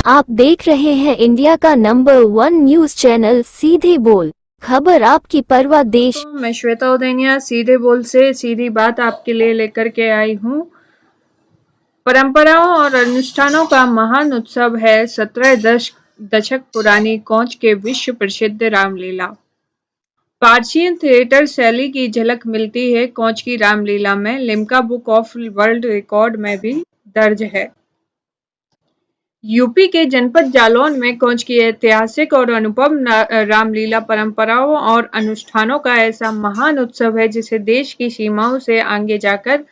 आप देख रहे हैं इंडिया का नंबर 1 न्यूज चैनल सीधे बोल, खबर आपकी परवाह देश। मैं श्वेता उदैनिया सीधे बोल से सीधी बात आपके लिए लेकर के आई हूँ। परंपराओं और अनुष्ठानों का महान उत्सव है 17 दशक पुरानी कौच के विश्व प्रसिद्ध रामलीला। पार्शियन थिएटर शैली की झलक मिलती है कौच की रामलीला में, Limca book of world record में भी दर्ज है। यूपी के जनपद जालौन में कौच की ऐतिहासिक और अनुपम रामलीला परंपराओं और अनुष्ठानों का ऐसा महान उत्सव है जिसे देश की सीमाओं से आगे जाकर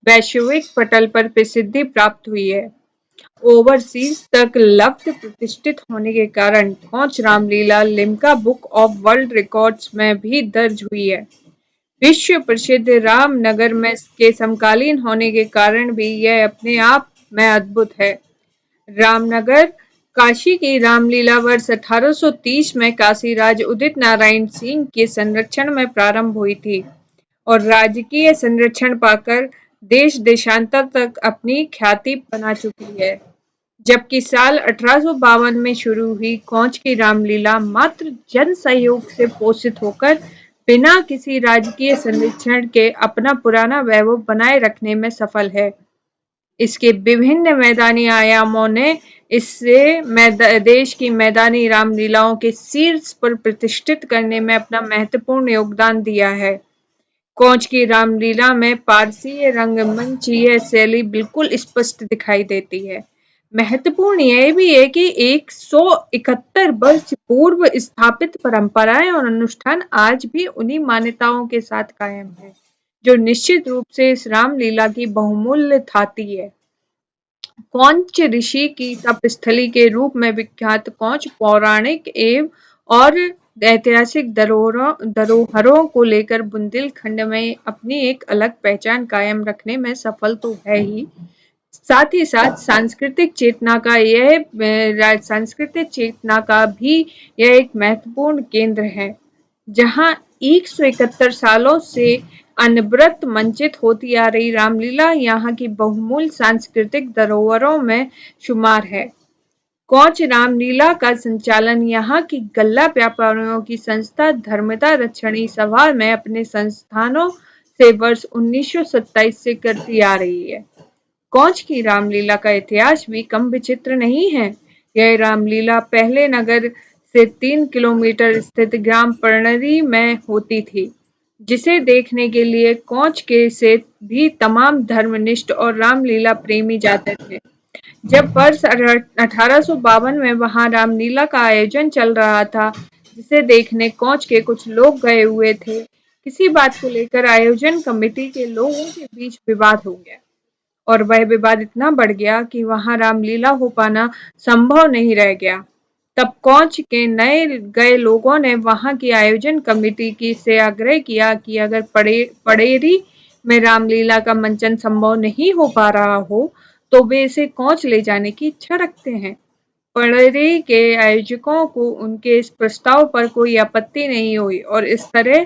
वैश्विक पटल पर प्रसिद्धि प्राप्त हुई है। ओवरसीज तक लब्ध प्रतिष्ठित होने के कारण कौच Ramlila Limca book of world records में भी दर्ज हुई है। विश्व प्रसिद्ध रामनगर में के समकालीन होने के कारण भी यह अपने आप में अद्भुत है। रामनगर काशी की रामलीला वर्ष 1830 में काशीराज उदित नारायण सिंह के संरक्षण में प्रारंभ हुई थी और राजकीय संरक्षण पाकर देश देशांतर तक अपनी ख्याति बना चुकी है। जबकि साल 1852 में शुरू हुई कौच की रामलीला मात्र जन सहयोग से पोषित होकर बिना किसी राजकीय संरक्षण के अपना पुराना वैभव बनाए रखने में सफल है। इसके विभिन्न मैदानी आयामों ने इससे देश की मैदानी रामलीलाओं के शीर्ष पर प्रतिष्ठित करने में अपना महत्वपूर्ण योगदान दिया है। कौच की रामलीला में पारसीय रंगमंचीय शैली बिल्कुल स्पष्ट दिखाई देती है। महत्वपूर्ण यह भी है कि 171 वर्ष पूर्व स्थापित परंपराएं और अनुष्ठान आज भी उन्हीं मान्यताओं के साथ कायम है, जो निश्चित रूप से इस रामलीला की बहुमूल्य थाती है। कौच ऋषि की तपस्थली के रूप में विख्यात कौच पौराणिक एवं और ऐतिहासिक धरोहरों को लेकर बुंदेलखंड में अपनी एक अलग पहचान कायम रखने में सफल तो है ही, साथ ही साथ सांस्कृतिक चेतना का भी यह एक महत्वपूर्ण केंद्र है, जहां 171 सालों से अनवरत मंचित होती आ रही रामलीला यहाँ की बहुमूल्य सांस्कृतिक धरोहरों में शुमार है। कौच रामलीला का संचालन यहाँ की गल्ला व्यापारियों की संस्था धर्मदा रक्षणी सभा में अपने संस्थानों से वर्ष 1927 से करती आ रही है। कौच की रामलीला का इतिहास भी कम विचित्र नहीं है। यह रामलीला पहले नगर से 3 किलोमीटर स्थित ग्राम परनरी में होती थी, जिसे देखने के लिए कौच के से भी तमाम धर्मनिष्ठ और रामलीला प्रेमी जाते थे। जब वर्ष 1852 में वहां रामलीला का आयोजन चल रहा था, जिसे देखने कौच के कुछ लोग गए हुए थे, किसी बात को लेकर आयोजन कमेटी के लोगों के बीच विवाद हो गया और वह विवाद इतना बढ़ गया कि वहां रामलीला हो पाना संभव नहीं रह गया। तब कौच के नए गए लोगों ने वहां की आयोजन कमेटी की से आग्रह किया कि अगर पड़ेरी में रामलीला का मंचन संभव नहीं हो पा रहा हो तो वे इसे कौच ले जाने की इच्छा रखते हैं। पड़ेरी के आयोजकों को उनके इस प्रस्ताव पर कोई आपत्ति नहीं हुई और इस तरह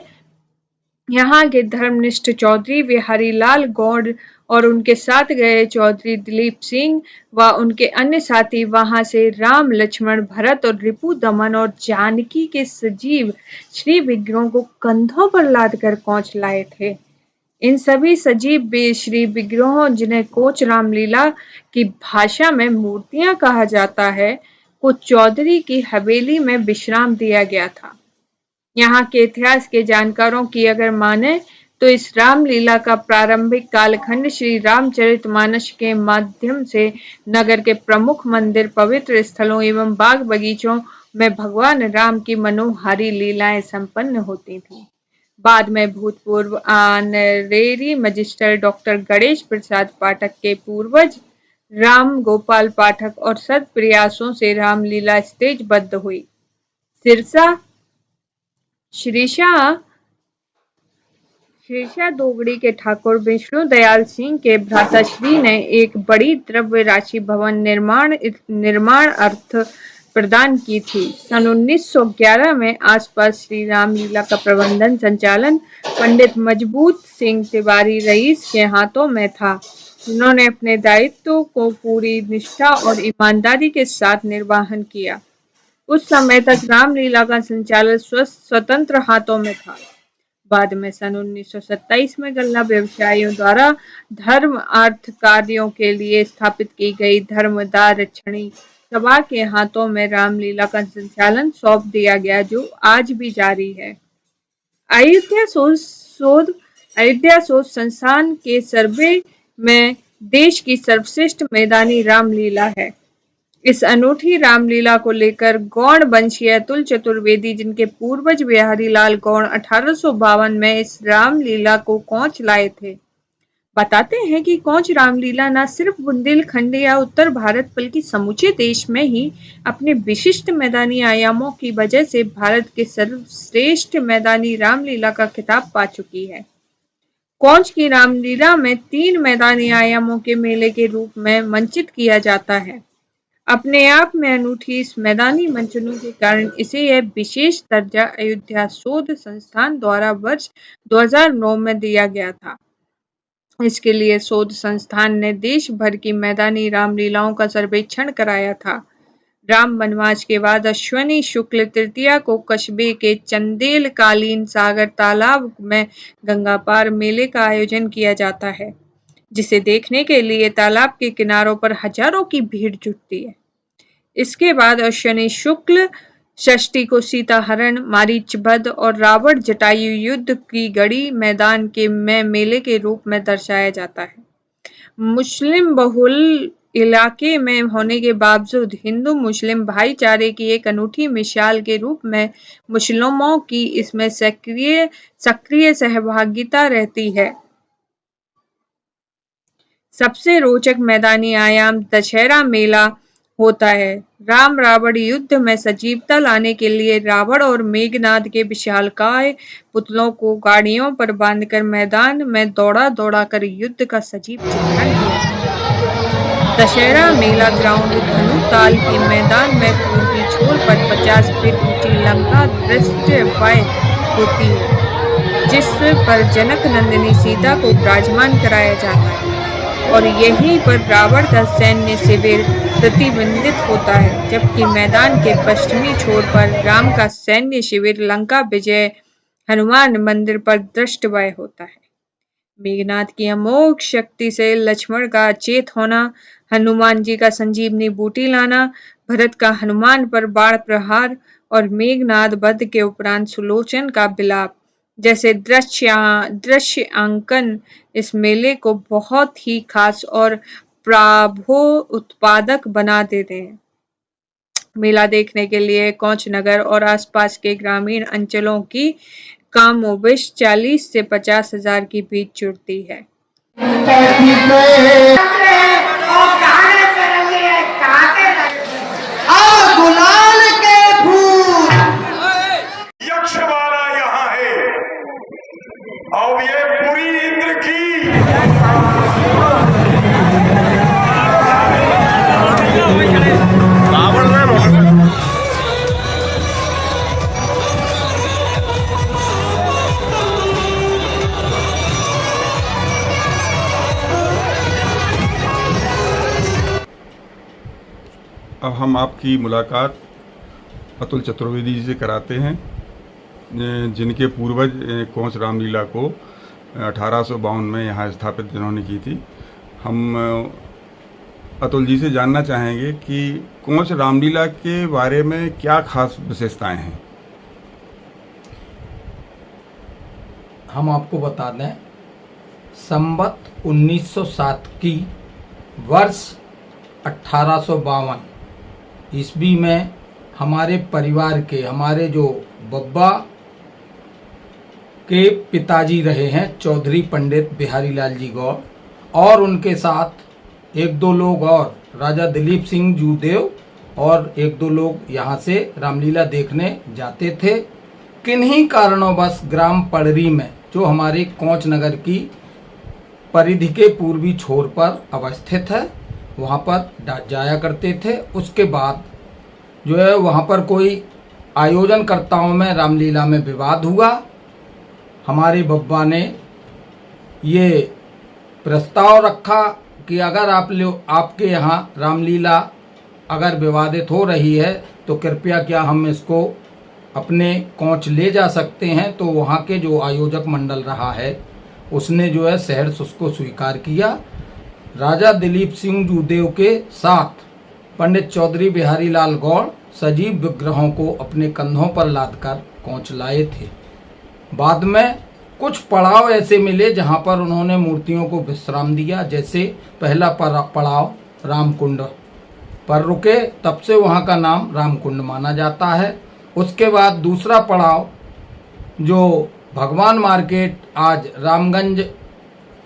यहाँ के धर्मनिष्ठ चौधरी बिहारी लाल गौड़ और उनके साथ गए चौधरी दिलीप सिंह व उनके अन्य साथी वहां से राम लक्ष्मण भरत और रिपु दमन और जानकी के सजीव श्री विग्रहों को कंधों पर लाद कर कौच लाए थे। इन सभी सजीव श्री विग्रहों, जिन्हें कोच रामलीला की भाषा में मूर्तियां कहा जाता है, को चौधरी की हवेली में विश्राम दिया गया था। यहाँ के इतिहास के जानकारों की अगर माने तो इस रामलीला का प्रारंभिक कालखंड श्री रामचरितमानस के माध्यम से नगर के प्रमुख मंदिर, पवित्र स्थलों एवं बाग बगीचों में भगवान राम की मनोहारी लीलाएं संपन्न होती थीं। बाद में भूतपूर्व honorary Magister doctor Ganesh Prasad Pathak के पूर्वज राम गोपाल पाठक और सद प्रयासों से रामलीला स्टेजबद्ध हुई। सिरसा श्रीशा दोगड़ी के ठाकुर विष्णु दयाल सिंह के भ्राताश्री ने एक बड़ी द्रव्य राशि भवन निर्माण अर्थ प्रदान की थी। सन 1911 में आसपास श्री रामलीला का प्रबंधन संचालन पंडित मजबूत सिंह तिवारी रईस के हाथों में था, जिन्होंने अपने दायित्व को पूरी निष्ठा और ईमानदारी के साथ निर्वहन किया। उस समय तक रामलीला का संचालन स्वतंत्र हाथों में था। बाद में सन 1927 में गल्ला व्यवसायियों द्वारा धर्म अर्थ कार्यों के लिए स्थापित की गई धर्मदाय रक्षणी सभा के हाथों में रामलीला का संचालन सौंप दिया गया, जो आज भी जारी है। अयोध्या शोध संस्थान के सर्वे में देश की सर्वश्रेष्ठ मैदानी रामलीला है। इस अनूठी रामलीला को लेकर गौड़ वंशीय अतुल चतुर्वेदी, जिनके पूर्वज बिहारी लाल गौड़ 1852 में इस रामलीला को कोंच लाए थे, बताते हैं कि कोंच रामलीला न सिर्फ बुंदेलखंड या उत्तर भारत बल्कि समूचे देश में ही अपने विशिष्ट मैदानी आयामों की वजह से भारत के सर्वश्रेष्ठ मैदानी रामलीला का खिताब पा चुकी है। कोंच की रामलीला में 3 मैदानी आयामों के मेले के रूप में मंचित किया जाता है। अपने आप में अनूठी इस मैदानी मंचनों के कारण इसे यह विशेष दर्जा अयोध्या शोध संस्थान द्वारा वर्ष 2009 में दिया गया था। इसके लिए शोध संस्थान ने देश भर की मैदानी रामलीलाओं का सर्वेक्षण कराया था। राम वनवास के बाद अश्विनी शुक्ल तृतीया को कस्बे के चंदेल कालीन सागर तालाब में गंगा पार मेले का आयोजन किया जाता है, जिसे देखने के लिए तालाब के किनारों पर हजारों की भीड़ जुटती है। इसके बाद अश्विनी शुक्ल षष्ठी को सीताहरण, मारीचवध और रावण जटायु युद्ध की गड़ी मैदान के मेले के रूप में दर्शाया जाता है। मुस्लिम बहुल इलाके में होने के बावजूद हिंदू मुस्लिम भाईचारे की एक अनूठी मिसाल के रूप में मुस्लिमों की इसमें सक्रिय सहभागिता रहती है। सबसे रोचक मैदानी आयाम दशहरा मेला होता है। राम रावण युद्ध में सजीवता लाने के लिए रावण और मेघनाद के विशालकाय पुतलों को गाड़ियों पर बांधकर मैदान में दौड़ा कर युद्ध का सजीव चित्रण किया। दशहरा मेला ग्राउंड धनुताल के मैदान में पूर्वी छोर पर 50 फीट ऊंची लंका दृष्टव्य होती है, जिस पर जनक नंदिनी सीता को विराजमान कराया जाता है और यहीं पर रावण का सैन्य शिविर प्रतिबिंबित होता है, जबकि मैदान के पश्चिमी छोर पर राम का सैन्य शिविर लंका विजय हनुमान मंदिर पर दृष्टव्य होता है। मेघनाद की अमोघ शक्ति से लक्ष्मण का अचेत होना, हनुमान जी का संजीवनी बूटी लाना, भरत का हनुमान पर बाण प्रहार और मेघनाद वध के उपरांत सुलोचन का विलाप जैसे दृश्यांकन इस मेले को बहुत ही खास और प्रभाव उत्पादक बना देते हैं। मेला देखने के लिए कोंच नगर और आसपास के ग्रामीण अंचलों की कमोबेश 40 से 50 हजार की भीड़ जुटती है। और ये पूरी इंद्र की अब हम आपकी मुलाकात अतुल चतुर्वेदी जी से कराते हैं, जिनके पूर्वज कोंच रामलीला को 1852 में यहाँ स्थापित जिन्होंने की थी। हम अतुल जी से जानना चाहेंगे कि कोंच रामलीला के बारे में क्या खास विशेषताएं हैं। हम आपको बता दें, संवत 1907 की वर्ष 1852 ईस्वी में हमारे परिवार के, हमारे जो बब्बा के पिताजी रहे हैं चौधरी पंडित बिहारी लाल जी गौड़, और उनके साथ 1-2 लोग और राजा दिलीप सिंह जूदेव और 1-2 लोग यहाँ से रामलीला देखने जाते थे। किन्हीं कारणों ग्राम पड़री में, जो हमारे कोंच नगर की परिधि के पूर्वी छोर पर अवस्थित है, वहाँ पर जाया करते थे। उसके बाद जो है वहाँ पर कोई आयोजनकर्ताओं में रामलीला में विवाद हुआ। हमारे बब्बा ने ये प्रस्ताव रखा कि अगर आपके यहाँ रामलीला अगर विवादित हो रही है तो कृपया क्या हम इसको अपने कोच ले जा सकते हैं। तो वहाँ के जो आयोजक मंडल रहा है उसने जो है सहर्ष उसको स्वीकार किया। राजा दिलीप सिंह जूदेव के साथ पंडित चौधरी बिहारी लाल गौड़ सजीव विग्रहों को अपने कंधों पर लादकर कोच लाए थे। बाद में कुछ पड़ाव ऐसे मिले जहां पर उन्होंने मूर्तियों को विश्राम दिया। जैसे पहला पड़ाव रामकुंड पर रुके, तब से वहां का नाम रामकुंड माना जाता है। उसके बाद दूसरा पड़ाव जो भगवान मार्केट आज रामगंज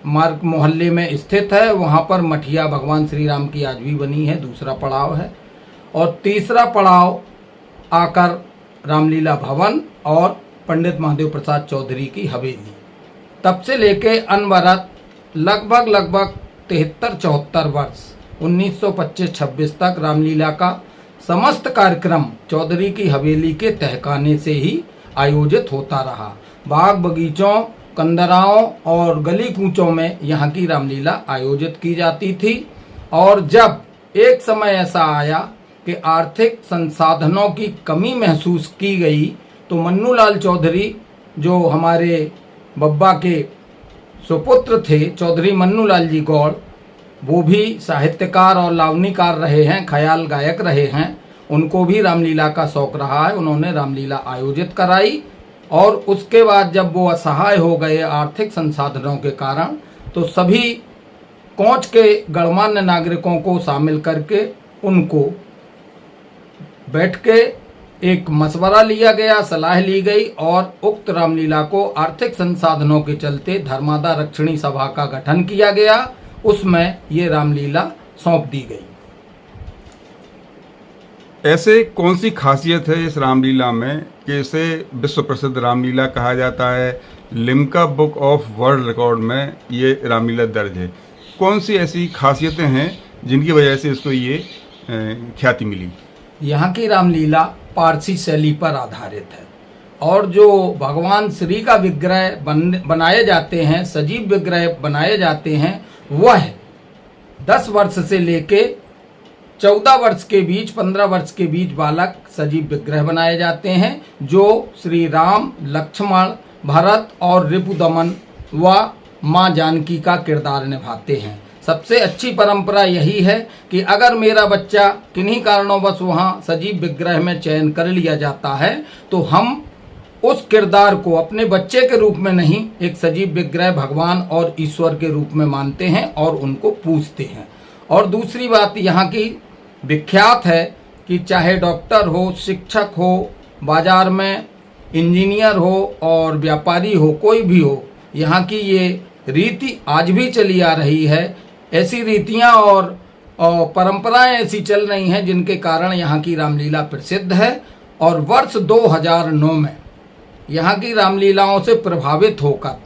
मार्ग मोहल्ले में स्थित है, वहां पर मठिया भगवान श्री राम की आज भी बनी है, दूसरा पड़ाव है। और तीसरा पड़ाव आकर रामलीला भवन और पंडित महादेव प्रसाद चौधरी की हवेली। तब से लेके अनवरत लगभग 73-74 वर्ष 1925-26 तक रामलीला का समस्त कार्यक्रम चौधरी की हवेली के तहखाने से ही आयोजित होता रहा। बाग बगीचों, कंदराओं और गली कूचों में यहाँ की रामलीला आयोजित की जाती थी। और जब एक समय ऐसा आया कि आर्थिक संसाधनों की कमी महसूस की गई तो मन्नूलाल चौधरी जो हमारे बब्बा के सुपुत्र थे, चौधरी मन्नूलाल जी गौड़, वो भी साहित्यकार और लावनीकार रहे हैं, ख्याल गायक रहे हैं। उनको भी रामलीला का शौक रहा है। उन्होंने रामलीला आयोजित कराई और उसके बाद जब वो असहाय हो गए आर्थिक संसाधनों के कारण, तो सभी कोच के गणमान्य नागरिकों को शामिल करके उनको बैठ के एक मशवरा लिया गया, सलाह ली गई और उक्त रामलीला को आर्थिक संसाधनों के चलते धर्मादा रक्षणी सभा का गठन किया गया। उसमें ये रामलीला सौंप दी गई। ऐसे कौन सी खासियत है इस रामलीला में कि इसे विश्व प्रसिद्ध रामलीला कहा जाता है? Limca book of world record में ये रामलीला दर्ज है। कौन सी ऐसी खासियतें हैं जिनकी वजह से इसको ये ख्याति मिली? यहाँ की रामलीला पारसी शैली पर आधारित है और जो भगवान श्री का विग्रह बनाए जाते हैं, सजीव विग्रह बनाए जाते हैं, वह 10 वर्ष से लेके 14 वर्ष के बीच, 15 वर्ष के बीच बालक सजीव विग्रह बनाए जाते हैं जो श्री राम, लक्ष्मण, भरत और रिपुदमन व माँ जानकी का किरदार निभाते हैं। सबसे अच्छी परंपरा यही है कि अगर मेरा बच्चा किन्हीं कारणोंवश वहाँ सजीव विग्रह में चयन कर लिया जाता है तो हम उस किरदार को अपने बच्चे के रूप में नहीं, एक सजीव विग्रह भगवान और ईश्वर के रूप में मानते हैं और उनको पूजते हैं। और दूसरी बात यहाँ की विख्यात है कि चाहे डॉक्टर हो, शिक्षक हो, बाजार में इंजीनियर हो और व्यापारी हो, कोई भी हो, यहाँ की ये रीति आज भी चली आ रही है। ऐसी रीतियाँ और परंपराएं ऐसी चल रही हैं जिनके कारण यहाँ की रामलीला प्रसिद्ध है। और वर्ष 2009 में यहाँ की रामलीलाओं से प्रभावित होकर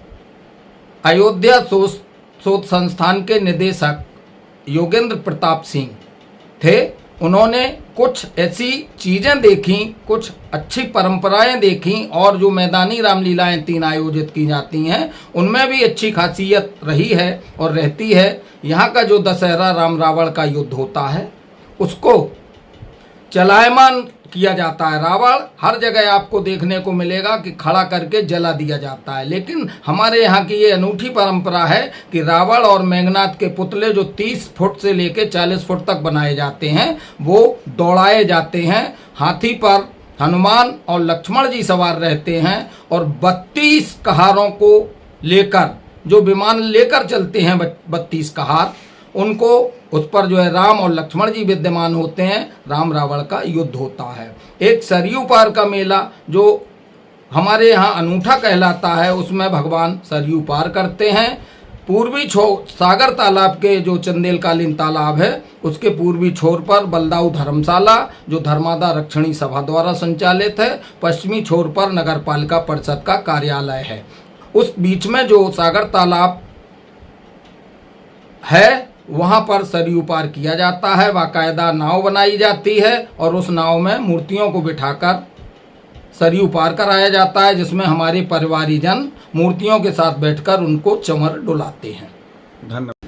अयोध्या शोध संस्थान के निदेशक योगेंद्र प्रताप सिंह थे। उन्होंने कुछ ऐसी चीज़ें देखी, कुछ अच्छी परंपराएं देखी और जो मैदानी रामलीलाएं 3 आयोजित की जाती हैं उनमें भी अच्छी खासियत रही है और रहती है। यहाँ का जो दशहरा राम रावण का युद्ध होता है उसको चलायमान किया जाता है। रावण हर जगह आपको देखने को मिलेगा कि खड़ा करके जला दिया जाता है, लेकिन हमारे यहाँ की ये अनूठी परंपरा है कि रावण और मेघनाथ के पुतले जो 30 फुट से लेकर 40 फुट तक बनाए जाते हैं वो दौड़ाए जाते हैं। हाथी पर हनुमान और लक्ष्मण जी सवार रहते हैं और 32 कहारों को लेकर जो विमान लेकर चलते हैं 32 कहार, उनको उस पर जो है राम और लक्ष्मण जी विद्यमान होते हैं। राम रावण का युद्ध होता है। एक सरयू पार का मेला जो हमारे यहाँ अनूठा कहलाता है, उसमें भगवान सरयू पार करते हैं। पूर्वी सागर तालाब के जो चंदेलकालीन तालाब है उसके पूर्वी छोर पर बलदाऊ धर्मशाला जो धर्मादा रक्षणी सभा द्वारा संचालित है, पश्चिमी छोर पर नगर पालिका परिषद का कार्यालय है। उस बीच में जो सागर तालाब है वहाँ पर सरयू पार किया जाता है। बाकायदा नाव बनाई जाती है और उस नाव में मूर्तियों को बिठाकर सरयू पार कराया जाता है, जिसमें हमारे परिवारीजन मूर्तियों के साथ बैठकर उनको चंवर डुलाते हैं। धन्यवाद।